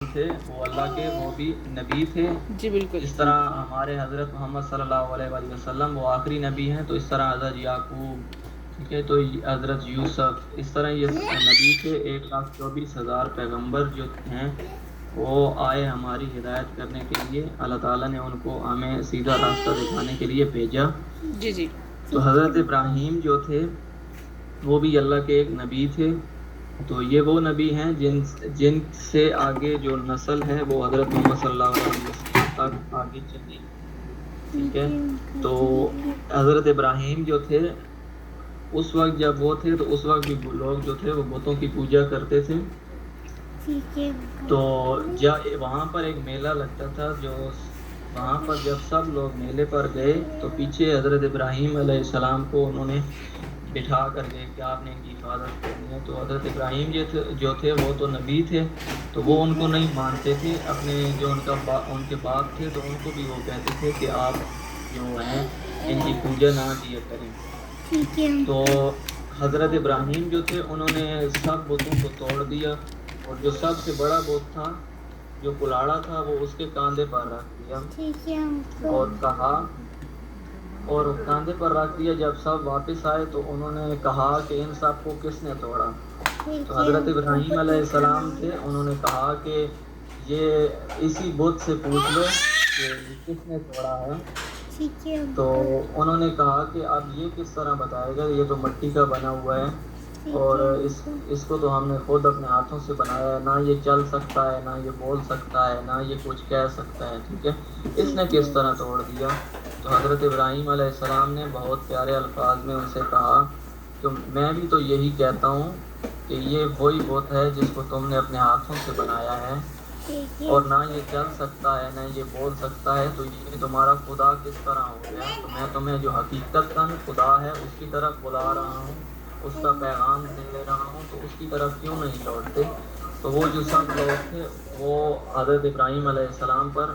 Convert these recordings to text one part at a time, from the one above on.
تھے وہ اللہ کے وہ بھی نبی تھے جی بالکل. جس طرح ہمارے حضرت محمد صلی اللہ علیہ وآلہ وسلم وہ آخری نبی ہیں، تو اس طرح حضرت یعقوب، ٹھیک ہے، تو حضرت یوسف، اس طرح یہ نبی تھے. 1,24,000 پیغمبر جو ہیں وہ آئے ہماری ہدایت کرنے کے لیے. اللہ تعالیٰ نے ان کو ہمیں سیدھا راستہ دکھانے کے لیے بھیجا. جی جی. تو حضرت ابراہیم جو تھے وہ بھی اللہ کے ایک نبی تھے. تو یہ وہ نبی ہیں جن سے آگے جو نسل ہے وہ حضرت محمد صلی اللہ علیہ وسلم تک آگے چلی. ٹھیک ہے. تو حضرت ابراہیم جو تھے اس وقت جب وہ تھے تو اس وقت بھی لوگ جو تھے وہ بتوں کی پوجا کرتے تھے. تو وہاں پر ایک میلہ لگتا تھا، جو وہاں پر جب سب لوگ میلے پر گئے تو پیچھے حضرت ابراہیم علیہ السلام کو انہوں نے بٹھا کر گئے کہ آپ نے ان کی حفاظت کرنی ہے. تو حضرت ابراہیم جو تھے وہ تو نبی تھے، تو وہ ان کو نہیں مانتے تھے. اپنے جو ان کے باپ تھے تو ان کو بھی وہ کہتے تھے کہ آپ جو ہیں ان کی پوجا نہ کیا کریں. تو حضرت ابراہیم جو تھے انہوں نے سب بتوں کو توڑ دیا، اور جو سب سے بڑا بت تھا جو کلاڑا تھا وہ اس کے کاندھے پر رکھ دیا اور کہا، اور کاندھے پر رکھ دیا. جب سب واپس آئے تو انہوں نے کہا کہ ان سب کو کس نے توڑا؟ تو حضرت ابراہیم علیہ السلام تھے، انہوں نے کہا کہ یہ اسی بت سے پوچھ لو کہ کس نے توڑا ہے. تو انہوں نے کہا کہ اب یہ کس طرح بتائے گا، یہ تو مٹی کا بنا ہوا ہے اور اس کو تو ہم نے خود اپنے ہاتھوں سے بنایا ہے، نہ یہ چل سکتا ہے، نہ یہ بول سکتا ہے، نہ یہ کچھ کہہ سکتا ہے. ٹھیک ہے، اس نے کس طرح توڑ دیا؟ تو حضرت ابراہیم علیہ السلام نے بہت پیارے الفاظ میں ان سے کہا کہ میں بھی تو یہی کہتا ہوں کہ یہ وہی بت ہے جس کو تم نے اپنے ہاتھوں سے بنایا ہے، اور نہ یہ چل سکتا ہے نہ یہ بول سکتا ہے، تو یہ تمہارا خدا کس طرح ہو گیا؟ تو میں تمہیں جو حقیقتاً خدا ہے اس کی طرف بلا رہا ہوں، اس کا پیغام دے رہا ہوں، تو اس کی طرف کیوں نہیں لوٹتے؟ تو وہ جو سب لوگ تھے وہ حضرت ابراہیم علیہ السلام پر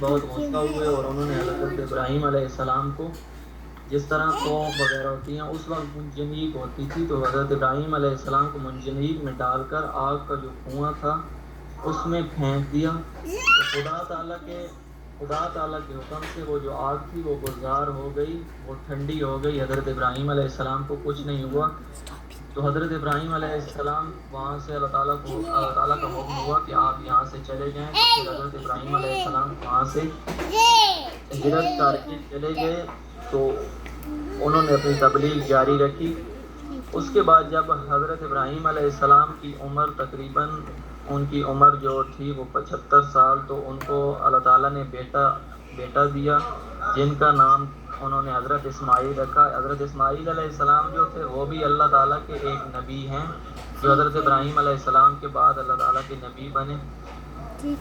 بہت غصہ ہوئے، اور انہوں نے حضرت ابراہیم علیہ السلام کو، جس طرح توپ وغیرہ ہوتی ہیں اس وقت منجنیق ہوتی تھی، تو حضرت ابراہیم علیہ السلام کو منجنیق میں ڈال کر آگ کا جو کنواں تھا اس میں پھینک دیا. تو خدا تعالیٰ کے حکم سے وہ جو آگ تھی وہ گلزار ہو گئی، وہ ٹھنڈی ہو گئی. حضرت ابراہیم علیہ السلام کو کچھ نہیں ہوا. تو حضرت ابراہیم علیہ السلام وہاں سے اللہ تعالیٰ کا حکم ہوا کہ آپ یہاں سے چلے جائیں. تو پھر حضرت ابراہیم علیہ السلام وہاں سے ہجرت کر کے چلے گئے. تو انہوں نے اپنی تبلیغ جاری رکھی. اس کے بعد جب حضرت ابراہیم علیہ السلام کی عمر تقریباً ان کی عمر جو تھی وہ 75 سال، تو ان کو اللہ تعالیٰ نے بیٹا دیا جن کا نام انہوں نے حضرت اسماعیل رکھا. حضرت اسماعیل علیہ السلام جو تھے وہ بھی اللہ تعالیٰ کے ایک نبی ہیں، جو حضرت ابراہیم علیہ السلام کے بعد اللہ تعالیٰ کے نبی بنے.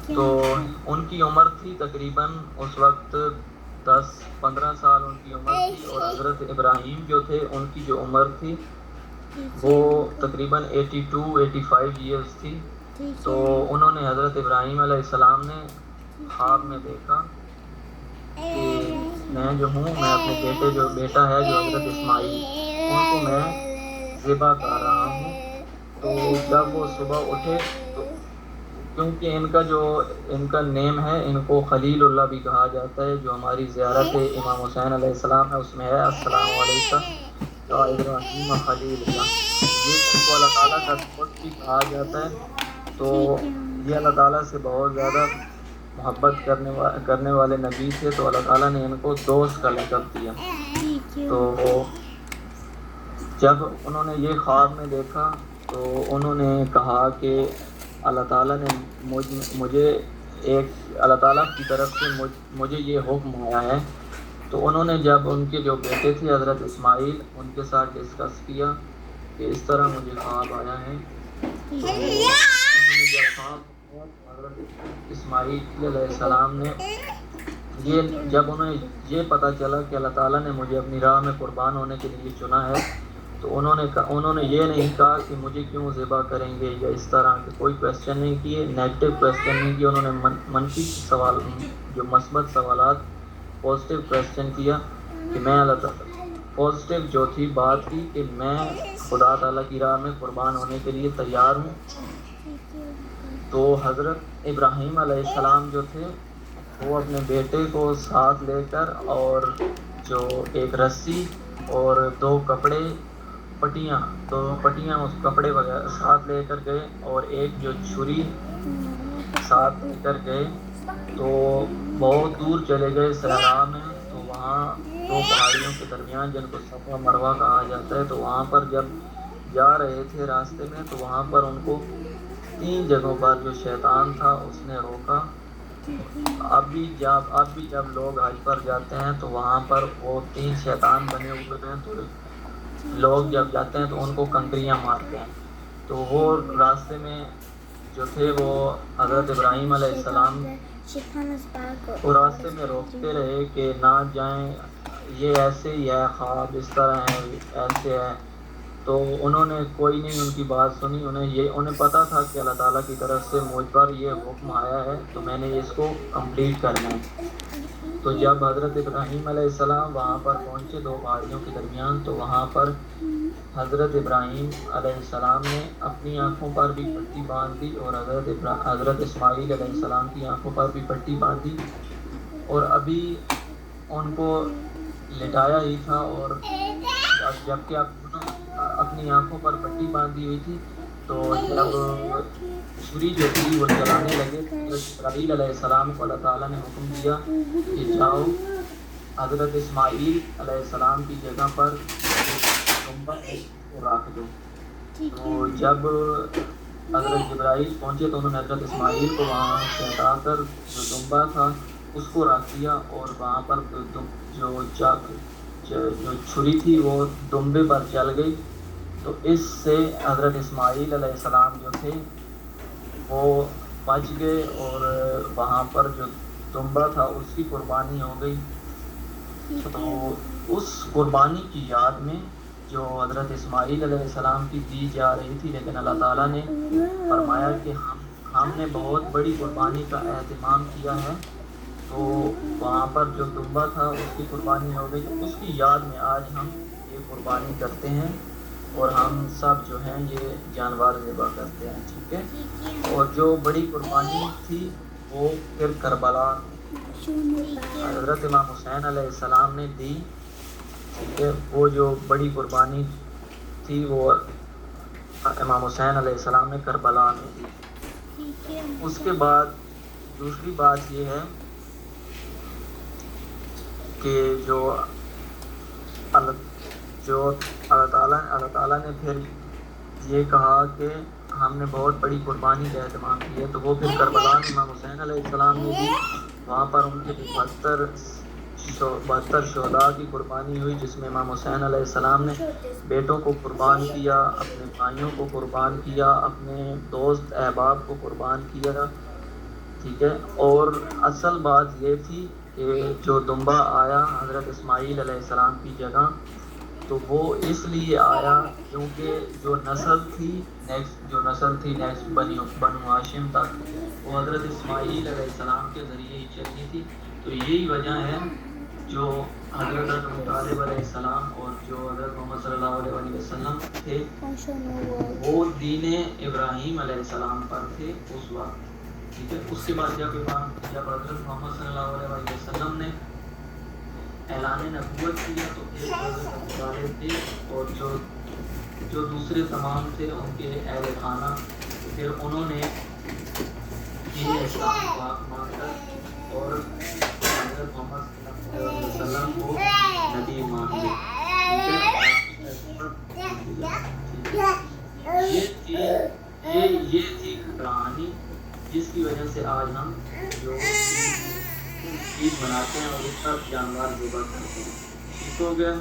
تو ان کی عمر تھی تقریباً اس وقت 10-15 سال ان کی عمر تھی، اور حضرت ابراہیم جو تھے ان کی جو عمر تھی وہ تقریباً 82-85 ایئرس تھی. تو انہوں نے حضرت ابراہیم علیہ السلام نے خواب میں دیکھا کہ میں جو ہوں، میں اپنے بیٹا ہے جو حضرت اسماعیل، ان کو میں ذبح کر رہا ہوں. تو جب وہ صبح اٹھے تو کیونکہ ان کا نیم ہے، ان کو خلیل اللہ بھی کہا جاتا ہے، جو ہماری زیارت امام حسین علیہ السلام ہے اس میں ہے السلام علیکم یا ابراہیم خلیل اللہ. یہ ان کو اللہ تعالیٰ کا دوست بھی کہا جاتا ہے. تو یہ اللہ تعالیٰ سے بہت زیادہ محبت کرنے والے نبی تھے، تو اللہ تعالیٰ نے ان کو دوست کا لقب دیا. تو جب انہوں نے یہ خواب میں دیکھا تو انہوں نے کہا کہ اللہ تعالیٰ نے اللہ تعالیٰ کی طرف سے مجھے یہ حکم آیا ہے. تو انہوں نے جب ان کے جو بیٹے تھے حضرت اسماعیل ان کے ساتھ ڈسکس کیا کہ اس طرح مجھے خواب آیا ہے. تو انہوں نے جب خواب حضرت اسماعیل علیہ السلام نے جب انہیں یہ پتہ چلا کہ اللہ تعالیٰ نے مجھے اپنی راہ میں قربان ہونے کے لیے چنا ہے، تو انہوں نے یہ نہیں کہا کہ مجھے کیوں ذبح کریں گے یا اس طرح کے کوئی کویسچن نہیں کیے، نیگیٹو کویسچن نہیں کیے. انہوں نے منفی سوال، جو مثبت سوالات، پازیٹیو کویسچن کیا کہ میں اللہ تعالیٰ پازیٹیو جو تھی بات کی کہ میں خدا تعالیٰ کی راہ میں قربان ہونے کے لیے تیار ہوں. تو حضرت ابراہیم علیہ السلام جو تھے وہ اپنے بیٹے کو ساتھ لے کر اور جو ایک رسی اور دو پٹیاں اس کپڑے وغیرہ ساتھ لے کر گئے اور ایک جو چھری ساتھ لے کر گئے. تو بہت دور چلے گئے صحرا میں. تو وہاں دو پہاڑیوں کے درمیان جن کو صفا مروہ کہا جاتا ہے, تو وہاں پر جب جا رہے تھے راستے میں تو وہاں پر ان کو 3 جگہوں پر جو شیطان تھا اس نے روکا. اب بھی جب لوگ حج پر جاتے ہیں تو وہاں پر وہ 3 شیطان بنے ہوئے ہیں. تو لوگ جب جاتے ہیں تو ان کو کنکریاں مارتے ہیں. تو وہ راستے میں جو تھے وہ حضرت ابراہیم علیہ السلام وہ راستے میں روکتے رہے کہ نہ جائیں, یہ ایسے ہی ہے, خواب اس طرح ہے, ایسے ہے. تو انہوں نے کوئی نہیں ان کی بات سنی. انہیں پتا تھا کہ اللہ تعالیٰ کی طرف سے مجھ پر یہ حکم آیا ہے تو میں نے اس کو کمپلیٹ کرنا ہے. تو جب حضرت ابراہیم علیہ السلام وہاں پر پہنچے 2 پہاڑیوں کے درمیان, تو وہاں پر حضرت ابراہیم علیہ السلام نے اپنی آنکھوں پر بھی پٹی باندھ دی اور حضرت اسماعیل علیہ السلام کی آنکھوں پر بھی پٹی باندھ دی. اور ابھی ان کو لٹایا ہی تھا, اور جبکہ اپنی آنکھوں پر پٹی باندھی ہوئی تھی. تو جب چھری جو تھی وہ چلانے لگے تو اسرائیل علیہ السلام کو اللہ تعالیٰ نے حکم دیا کہ جاؤ حضرت اسماعیل علیہ السلام کی جگہ پر کو رکھ دو. تو جب حضرت جبرائیل پہنچے تو انہوں نے حضرت اسماعیل کو وہاں سے ہٹا کر جو دمبا تھا اس کو رکھ دیا, اور وہاں پر جو چھری تھی وہ دمبے پر چل گئی. تو اس سے حضرت اسماعیل علیہ السلام جو تھے وہ بچ گئے, اور وہاں پر جو دمبا تھا اس کی قربانی ہو گئی. تو اس قربانی کی یاد میں جو حضرت اسماعیل علیہ السلام کی دی جا رہی تھی, لیکن اللہ تعالیٰ نے فرمایا کہ ہم نے بہت بڑی قربانی کا اہتمام کیا ہے. تو وہاں پر جو دمبا تھا اس کی قربانی ہو گئی. اس کی یاد میں آج ہم یہ قربانی کرتے ہیں اور ہم سب جو ہیں یہ جانور ذبح کرتے ہیں. ٹھیک ہے. اور جو بڑی قربانی تھی وہ پھر کربلا حضرت امام حسین علیہ السلام نے دی. ٹھیک ہے. وہ جو بڑی قربانی تھی وہ امام حسین علیہ السلام نے کربلا میں دی. اس کے بعد دوسری بات یہ ہے کہ جو اللہ تعالیٰ نے پھر یہ کہا کہ ہم نے بہت بڑی قربانی کا اہتمام کیا. تو وہ پھر کربلا میں امام حسین علیہ السلام نے دی. وہاں پر ان کے 72 شہداء کی قربانی ہوئی, جس میں امام حسین علیہ السلام نے بیٹوں کو قربان کیا, اپنے بھائیوں کو قربان کیا, اپنے دوست احباب کو قربان کیا. ٹھیک ہے. اور اصل بات یہ تھی کہ جو دمبا آیا حضرت اسماعیل علیہ السلام کی جگہ, تو وہ اس لیے آیا کیونکہ جو نسل تھی نیکسٹ بنو ہاشم تک وہ حضرت اسماعیل علیہ السلام کے ذریعے ہی چلنی تھی. تو یہی وجہ ہے جو حضرت ابو طالب علیہ السلام اور جو حضرت محمد صلی اللہ علیہ وسلم تھے وہ دین ابراہیم علیہ السلام پر تھے اس وقت. ٹھیک ہے. اس کے بعد جب حضرت محمد صلی اللہ علیہ وسلم نے اعلان نبوت کیا تو ایک حضرت ابو طالب تھے اور جو دوسرے تمام تھے ان کے اہل خانہ, پھر انہوں نے دین اسلام پاک مان کر اور حضرت محمد صلی اللہ علیہ وسلم کو نبی مان لیا. یہ تھی کہانی جس کی وجہ سے آج ہم جو عید مناتے ہیں اور اس پر جانور ذبح کرتے ہیں. ٹھیک ہو گیا.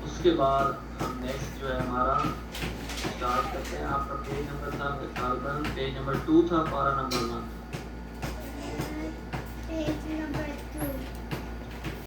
اس کے بعد ہم نیکسٹ جو ہے ہمارا اسٹارٹ کرتے ہیں. آپ کا پیج نمبر تھا پیج نمبر 2 تھا, پارا نمبر 1.